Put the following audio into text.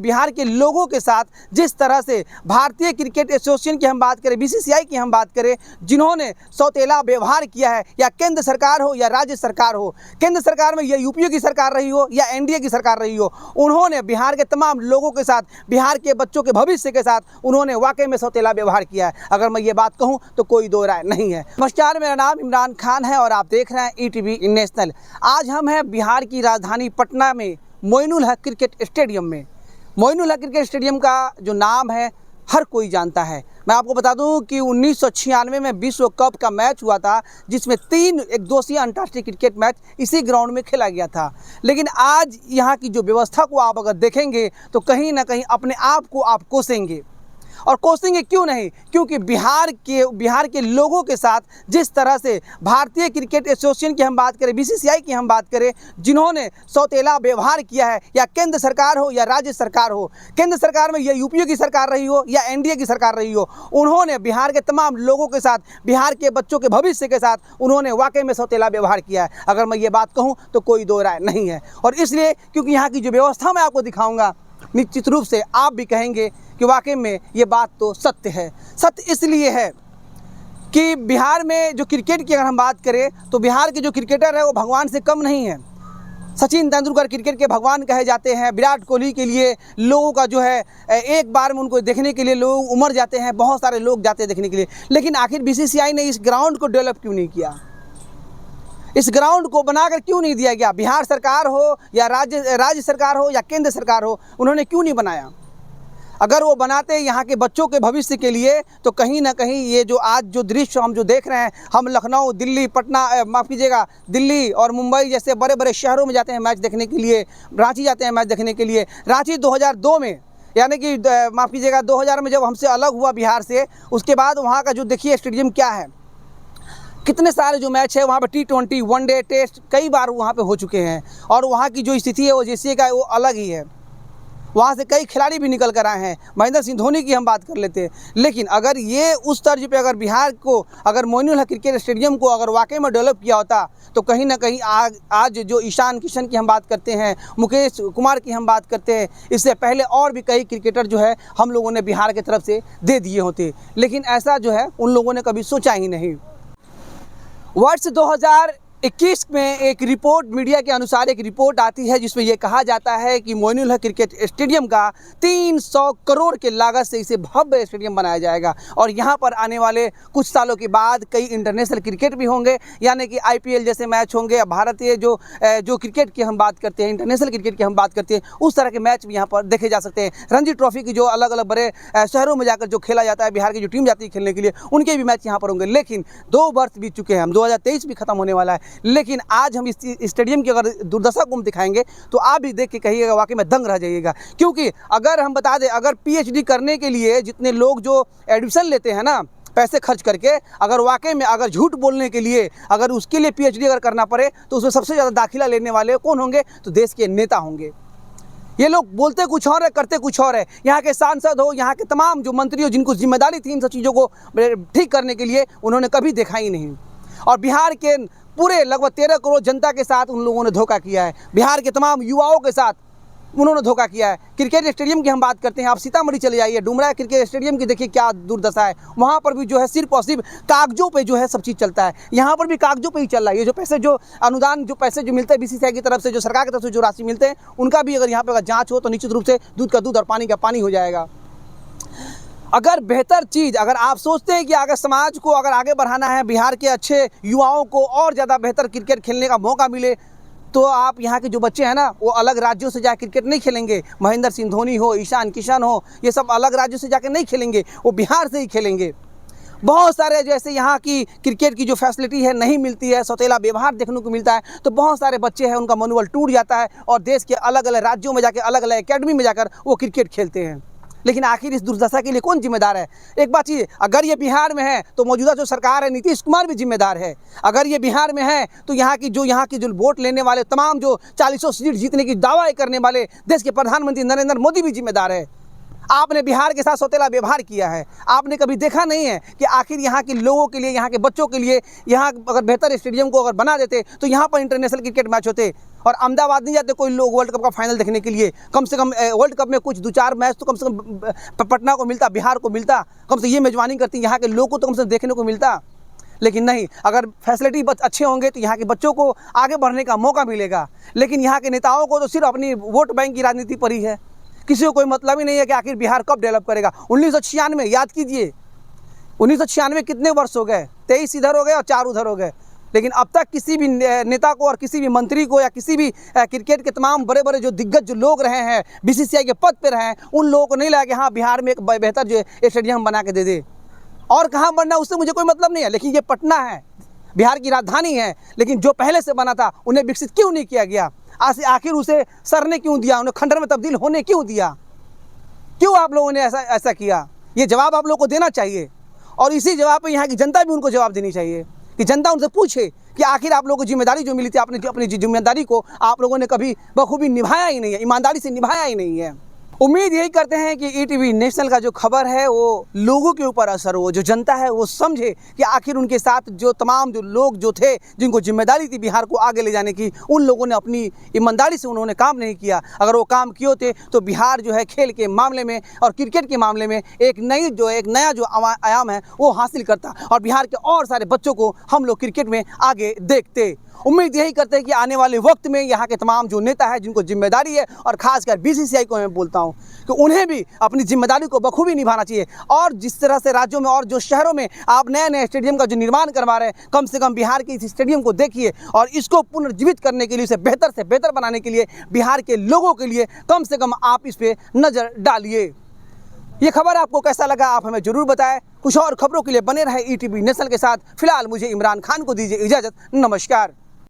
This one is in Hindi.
बिहार के लोगों के साथ जिस तरह से भारतीय क्रिकेट एसोसिएशन की हम बात करें, बीसीसीआई की हम बात करें, जिन्होंने सौतेला व्यवहार किया है, या केंद्र सरकार हो या राज्य सरकार हो, केंद्र सरकार में या यूपीए की सरकार रही हो या एनडीए की सरकार रही हो, उन्होंने बिहार के तमाम लोगों के साथ, बिहार के बच्चों के भविष्य के साथ उन्होंने वाकई में सौतेला व्यवहार किया है। अगर मैं ये बात कहूँ तो कोई दो राय नहीं है। नमस्कार, मेरा नाम इमरान खान है और आप देख रहे हैं ईटीवी नेशनल। आज हम हैं बिहार की राजधानी पटना में मोइनुल हक क्रिकेट स्टेडियम में। मोइनुल हक क्रिकेट स्टेडियम का जो नाम है हर कोई जानता है। मैं आपको बता दूं कि 1996 में विश्व कप का मैच हुआ था, जिसमें 3 एकदिवसीय अंतर्राष्ट्रीय क्रिकेट मैच इसी ग्राउंड में खेला गया था। लेकिन आज यहाँ की जो व्यवस्था को आप अगर देखेंगे तो कहीं ना कहीं अपने आप को आप कोसेंगे। और कोसेंगे क्यों नहीं? क्योंकि बिहार के लोगों के साथ जिस तरह से भारतीय क्रिकेट एसोसिएशन की हम बात करें, बीसीसीआई की हम बात करें, जिन्होंने सौतेला व्यवहार किया है, या केंद्र सरकार हो या राज्य सरकार हो, केंद्र सरकार में या यूपीए की सरकार रही हो या एनडीए की सरकार रही हो, उन्होंने बिहार के तमाम लोगों के साथ, बिहार के बच्चों के भविष्य के साथ उन्होंने वाकई में सौतेला व्यवहार किया है। अगर मैं ये बात कहूँ तो कोई दो राय नहीं है। और इसलिए क्योंकि यहाँ की जो व्यवस्था मैं आपको दिखाऊंगा, निश्चित रूप से आप भी कहेंगे कि वाकई में ये बात तो सत्य है। सत्य इसलिए है कि बिहार में जो क्रिकेट की अगर हम बात करें तो बिहार के जो क्रिकेटर है वो भगवान से कम नहीं है। सचिन तेंदुलकर क्रिकेट के भगवान कहे जाते हैं। विराट कोहली के लिए लोगों का जो है एक बार में उनको देखने के लिए लोग उमड़ जाते हैं, बहुत सारे लोग जाते हैं देखने के लिए। लेकिन आखिर बीसीसीआई ने इस ग्राउंड को डेवलप क्यों नहीं किया? इस ग्राउंड को बनाकर क्यों नहीं दिया गया? बिहार सरकार हो या राज्य सरकार हो या केंद्र सरकार हो, उन्होंने क्यों नहीं बनाया? अगर वो बनाते यहाँ के बच्चों के भविष्य के लिए तो कहीं ना कहीं ये जो आज जो दृश्य हम जो देख रहे हैं, हम लखनऊ, दिल्ली, पटना, माफ़ कीजिएगा, दिल्ली और मुंबई जैसे बड़े बड़े शहरों में जाते हैं मैच देखने के लिए, रांची जाते हैं मैच देखने के लिए। रांची 2002 में, यानी कि माफ़ कीजिएगा 2000 में जब हमसे अलग हुआ बिहार से, उसके बाद वहाँ का जो देखिए स्टेडियम क्या है, कितने सारे जो मैच है वहाँ पे T20, वनडे, टेस्ट कई बार वहाँ पे हो चुके हैं। और वहाँ की जो स्थिति है वो जैसे का वो अलग ही है। वहाँ से कई खिलाड़ी भी निकल कर आए हैं। महेंद्र सिंह धोनी की हम बात कर लेते हैं। लेकिन अगर ये उस तर्ज पे अगर बिहार को, अगर मोइनुल हक क्रिकेट स्टेडियम को अगर वाकई में डेवलप किया होता तो कहीं ना कहीं आज जो ईशान किशन की हम बात करते हैं, मुकेश कुमार की हम बात करते हैं, इससे पहले और भी कई क्रिकेटर जो है हम लोगों ने बिहार की तरफ से दे दिए होते। लेकिन ऐसा जो है उन लोगों ने कभी सोचा ही नहीं। वर्ष 2021 में एक रिपोर्ट, मीडिया के अनुसार एक रिपोर्ट आती है जिसमें यह कहा जाता है कि मोइनुल हक क्रिकेट स्टेडियम का 300 करोड़ के लागत से इसे भव्य स्टेडियम बनाया जाएगा। और यहाँ पर आने वाले कुछ सालों के बाद कई इंटरनेशनल क्रिकेट भी होंगे, यानी कि IPL जैसे मैच होंगे। भारतीय जो क्रिकेट की हम बात करते हैं, इंटरनेशनल क्रिकेट की हम बात करते हैं, उस तरह के मैच भी यहाँ पर देखे जा सकते हैं। रणजी ट्रॉफी की जो अलग अलग बड़े शहरों में जाकर जो खेला जाता है, बिहार की जो टीम जाती है खेलने के लिए, उनके भी मैच यहाँ पर होंगे। लेकिन 2 वर्ष बीत चुके हैं, हम 2023 भी खत्म होने वाला है। लेकिन आज हम इस स्टेडियम की अगर दुर्दशा को हम दिखाएंगे तो आप भी देख के कहिएगा, वाकई में दंग रह जाइएगा। क्योंकि अगर हम बता दें, अगर PhD करने के लिए जितने लोग जो एडमिशन लेते हैं ना पैसे खर्च करके, अगर वाकई में अगर झूठ बोलने के लिए अगर उसके लिए PhD अगर करना पड़े तो उसमें सबसे ज़्यादा दाखिला लेने वाले कौन होंगे? तो देश के नेता होंगे। ये लोग बोलते कुछ और है, करते कुछ और है। यहाँ के सांसद हो, यहाँ के तमाम जो मंत्री हो, जिनको जिम्मेदारी थी इन सब चीज़ों को ठीक करने के लिए, उन्होंने कभी देखा ही नहीं। और बिहार के पूरे लगभग 13 करोड़ जनता के साथ उन लोगों ने धोखा किया है। बिहार के तमाम युवाओं के साथ उन्होंने धोखा किया है। क्रिकेट स्टेडियम की हम बात करते हैं, आप सीतामढ़ी चले जाइए, डुमरा क्रिकेट स्टेडियम की देखिए क्या दुर्दशा है। वहाँ पर भी जो है सिर्फ और सिर्फ कागजों पे जो है सब चीज़ चलता है। यहाँ पर भी कागजों पे ही चल रहा है। ये जो पैसे, जो अनुदान, जो पैसे जो मिलते हैं बीसीसीआई की तरफ से, जो सरकार की तरफ से जो राशि मिलते हैं, उनका भी अगर यहाँ पर जाँच हो तो निश्चित रूप से दूध का दूध और पानी का पानी हो जाएगा। अगर बेहतर चीज़, अगर आप सोचते हैं कि अगर समाज को अगर आगे बढ़ाना है, बिहार के अच्छे युवाओं को और ज़्यादा बेहतर क्रिकेट खेलने का मौका मिले, तो आप यहाँ के जो बच्चे हैं ना वो अलग राज्यों से जाकर क्रिकेट नहीं खेलेंगे। महेंद्र सिंह धोनी हो, ईशान किशन हो, ये सब अलग राज्यों से जाकर नहीं खेलेंगे, वो बिहार से ही खेलेंगे। बहुत सारे जैसे यहाँ की क्रिकेट की जो फैसिलिटी है नहीं मिलती है, सौतेला व्यवहार देखने को मिलता है, तो बहुत सारे बच्चे हैं उनका मनोबल टूट जाता है और देश के अलग अलग राज्यों में जाकर, अलग अलग एकेडमी में जाकर वो क्रिकेट खेलते हैं। लेकिन आखिर इस दुर्दशा के लिए कौन जिम्मेदार है? एक बात ये, अगर ये बिहार में है तो मौजूदा जो सरकार है, नीतीश कुमार भी जिम्मेदार है। अगर ये बिहार में है तो यहाँ की जो वोट लेने वाले, तमाम जो 40 सीट जीतने की दावा करने वाले देश के प्रधानमंत्री नरेंद्र मोदी भी जिम्मेदार है। आपने बिहार के साथ सौतेला व्यवहार किया है। आपने कभी देखा नहीं है कि आखिर यहाँ के लोगों के लिए, यहाँ के बच्चों के लिए, यहाँ अगर बेहतर स्टेडियम को अगर बना देते तो यहाँ पर इंटरनेशनल क्रिकेट मैच होते। और अहमदाबाद नहीं जाते कोई लोग वर्ल्ड कप का फाइनल देखने के लिए। कम से कम वर्ल्ड कप में कुछ 2-4 मैच तो कम से कम पटना को मिलता, बिहार को मिलता, कम से ये मेजबानी करती, यहाँ के लोगों को तो कम से कम देखने को मिलता। लेकिन नहीं, अगर फैसिलिटी अच्छे होंगे तो यहाँ के बच्चों को आगे बढ़ने का मौका मिलेगा। लेकिन यहाँ के नेताओं को तो सिर्फ अपनी वोट बैंक की राजनीति पर ही है, किसी को कोई मतलब ही नहीं है कि आखिर बिहार कब डेवलप करेगा। 1996 याद कीजिए, 1996 कितने वर्ष हो गए, 23 इधर हो गए और 4 उधर हो गए। लेकिन अब तक किसी भी नेता को और किसी भी मंत्री को या किसी भी क्रिकेट के तमाम बड़े बड़े जो दिग्गज जो लोग रहे हैं, बीसीसीआई के पद पे रहे हैं, उन लोगों को नहीं लगा कि हाँ बिहार में एक बेहतर जो स्टेडियम बना के दे दे। और कहाँ बनना उससे मुझे कोई मतलब नहीं है, लेकिन ये पटना है, बिहार की राजधानी है। लेकिन जो पहले से बना था उन्हें विकसित क्यों नहीं किया गया? आखिर उसे सरने क्यों दिया? उन्हें खंडर में तब्दील होने क्यों दिया? क्यों आप लोगों ने ऐसा किया? ये जवाब आप लोगों को देना चाहिए। और इसी जवाब पे यहाँ की जनता भी उनको जवाब देनी चाहिए कि जनता उनसे पूछे कि आखिर आप लोगों को जिम्मेदारी जो मिली थी, आपने अपनी जिम्मेदारी को आप लोगों ने कभी बखूबी निभाया ही नहीं है, ईमानदारी से निभाया ही नहीं है। उम्मीद यही करते हैं कि ईटीवी नेशनल का जो खबर है वो लोगों के ऊपर असर हो, जो जनता है वो समझे कि आखिर उनके साथ जो तमाम जो लोग जो थे, जिनको जिम्मेदारी थी बिहार को आगे ले जाने की, उन लोगों ने अपनी ईमानदारी से उन्होंने काम नहीं किया। अगर वो काम किए होते तो बिहार जो है खेल के मामले में और क्रिकेट के मामले में एक नया जो आयाम है वो हासिल करता और बिहार के और सारे बच्चों को हम लोग क्रिकेट में आगे देखते। उम्मीद यही करते हैं कि आने वाले वक्त में यहाँ के तमाम जो नेता है, जिनको जिम्मेदारी है, और खासकर बीसीसीआई को मैं बोलता हूँ कि उन्हें भी अपनी जिम्मेदारी को बखूबी निभाना चाहिए। और जिस तरह से राज्यों में और जो शहरों में आप नए नए स्टेडियम का जो निर्माण करवा रहे हैं, कम से कम बिहार के इस स्टेडियम को देखिए और इसको पुनर्जीवित करने के लिए, उसे बेहतर से बेहतर बनाने के लिए, बिहार के लोगों के लिए कम से कम आप इस पर नज़र डालिए। ये खबर आपको कैसा लगा आप हमें ज़रूर बताएं। कुछ और खबरों के लिए बने रहे ईटीवी नेशनल के साथ। फिलहाल मुझे इमरान खान को दीजिए इजाज़त। नमस्कार।